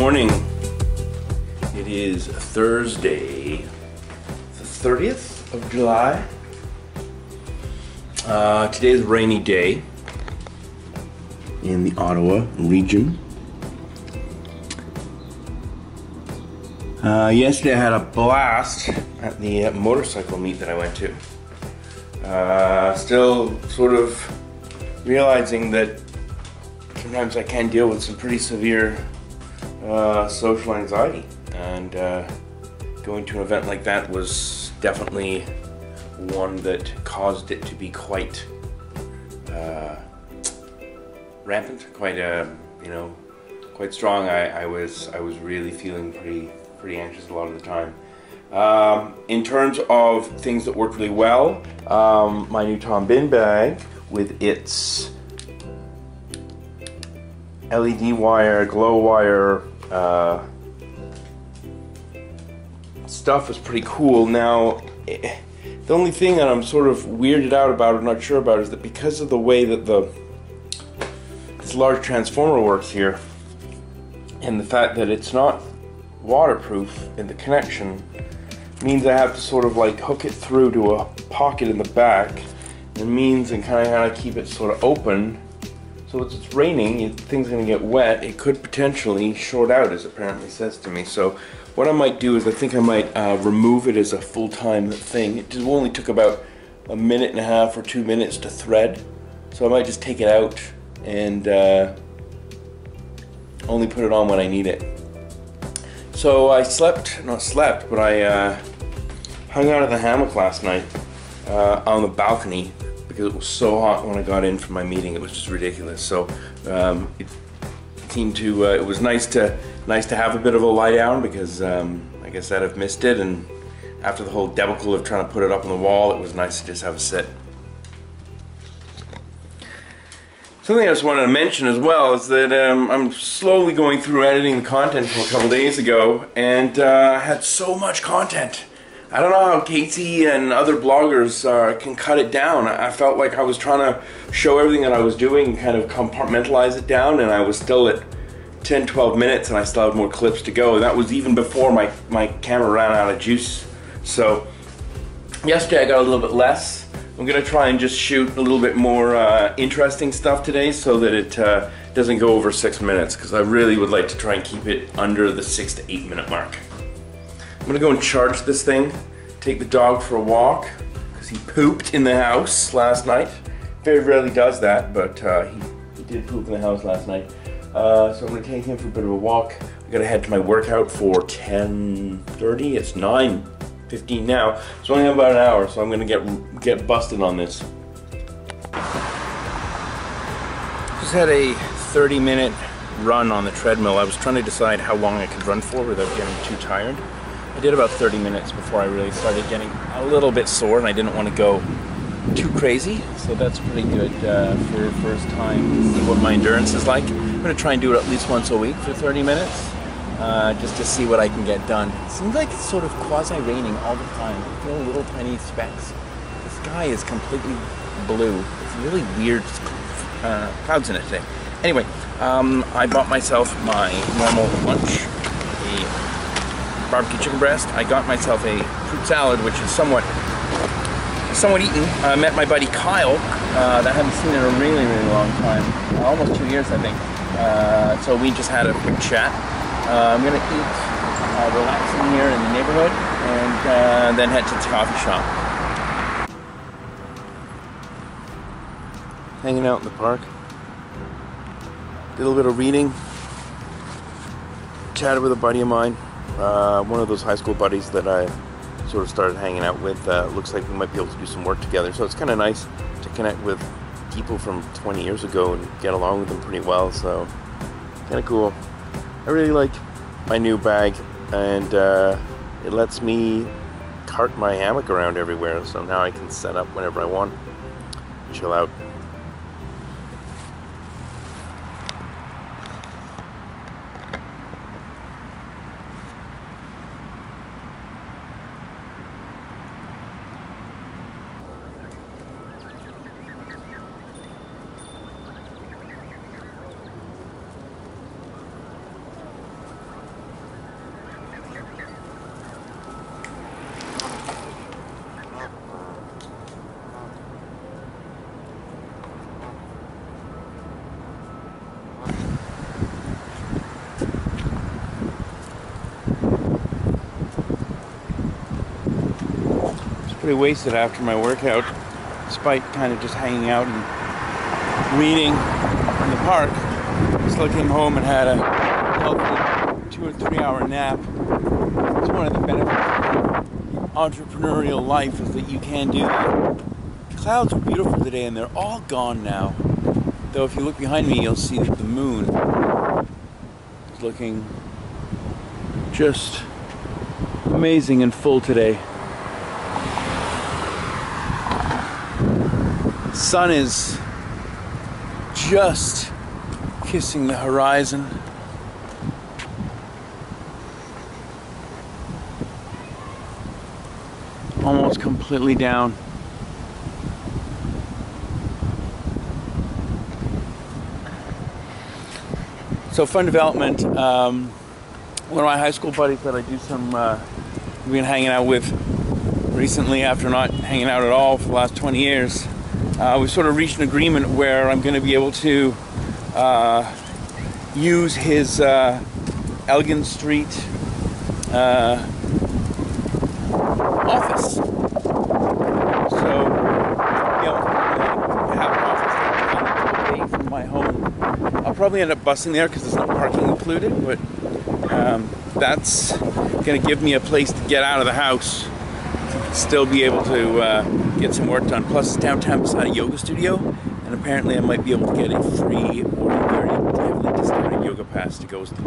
morning. It is Thursday, the 30th of July. Today is a rainy day in the Ottawa region. Yesterday I had a blast at the motorcycle meet that I went to. Still sort of realizing that sometimes I can deal with some pretty severe social anxiety, and going to an event like that was definitely one that caused it to be quite rampant, quite quite strong. I was really feeling pretty anxious a lot of the time. In terms of things that worked really well, my new Tom bin bag with its LED wire, glow wire stuff was pretty cool. Now, the only thing that I'm sort of weirded out about, or not sure about, is that because of the way that this large transformer works here, and the fact that it's not waterproof in the connection, means I have to sort of like hook it through to a pocket in the back. It means and kind of keep it sort of open. So if it's raining, things are going to get wet. It could potentially short out, as it apparently says to me. So what I might do is I think I might remove it as a full-time thing. It just only took about a minute and a half or 2 minutes to thread. So I might just take it out and only put it on when I need it. So I not slept, but I hung out in the hammock last night on the balcony, because it was so hot when I got in from my meeting. It was just ridiculous. So it seemed to. It was nice to have a bit of a lie down, because I guess I've missed it. And after the whole debacle of trying to put it up on the wall, it was nice to just have a sit. Something I just wanted to mention as well is that I'm slowly going through editing the content from a couple days ago, and I had so much content. I don't know how Casey and other bloggers can cut it down. I felt like I was trying to show everything that I was doing, kind of compartmentalize it down, and I was still at 10-12 minutes, and I still had more clips to go. And that was even before my camera ran out of juice. So yesterday I got a little bit less. I'm going to try and just shoot a little bit more interesting stuff today, so that it doesn't go over 6 minutes, because I really would like to try and keep it under the 6 to 8 minute mark. I'm gonna go and charge this thing, take the dog for a walk, because he pooped in the house last night. Very rarely does that, but he did poop in the house last night. So I'm gonna take him for a bit of a walk. I gotta head to my workout for 10:30. It's 9:15 now, so I only have about an hour, so I'm gonna get busted on this. Just had a 30-minute run on the treadmill. I was trying to decide how long I could run for without getting too tired. I did about 30 minutes before I really started getting a little bit sore, and I didn't want to go too crazy, so that's pretty good for your first time to see what my endurance is like. I'm going to try and do it at least once a week for 30 minutes, just to see what I can get done. It seems like it's sort of quasi-raining all the time. I feel little tiny specks. The sky is completely blue. It's really weird clouds in it today. Anyway, I bought myself my normal lunch, barbecue chicken breast. I got myself a fruit salad, which is somewhat eaten. I met my buddy Kyle, that I haven't seen in a really long time, almost 2 years I think. So we just had a quick chat. I'm gonna eat, relaxing here in the neighborhood, and then head to the coffee shop. Hanging out in the park. Did a little bit of reading. Chatted with a buddy of mine. One of those high school buddies that I sort of started hanging out with. Looks like we might be able to do some work together, so it's kind of nice to connect with people from 20 years ago and get along with them pretty well, so kind of cool. I really like my new bag, and it lets me cart my hammock around everywhere, so now I can set up whenever I want, chill out. It's pretty wasted after my workout, despite kind of just hanging out and reading in the park. I still came home and had a healthy 2 or 3 hour nap. It's one of the benefits of entrepreneurial life is that you can do that. The clouds were beautiful today and they're all gone now. Though if you look behind me, you'll see that the moon is looking just amazing and full today. The sun is just kissing the horizon. Almost completely down. So fun development. One of my high school buddies that I do some, we've been hanging out with recently after not hanging out at all for the last 20 years. We sort of reached an agreement where I'm going to be able to use his Elgin Street office. So, be able to have an office away from my home. I'll probably end up busing there because there's no parking included, but that's going to give me a place to get out of the house, to still be able to get some work done. Plus, it's downtown beside a yoga studio, and apparently I might be able to get a free or very heavily discounted yoga pass to go with the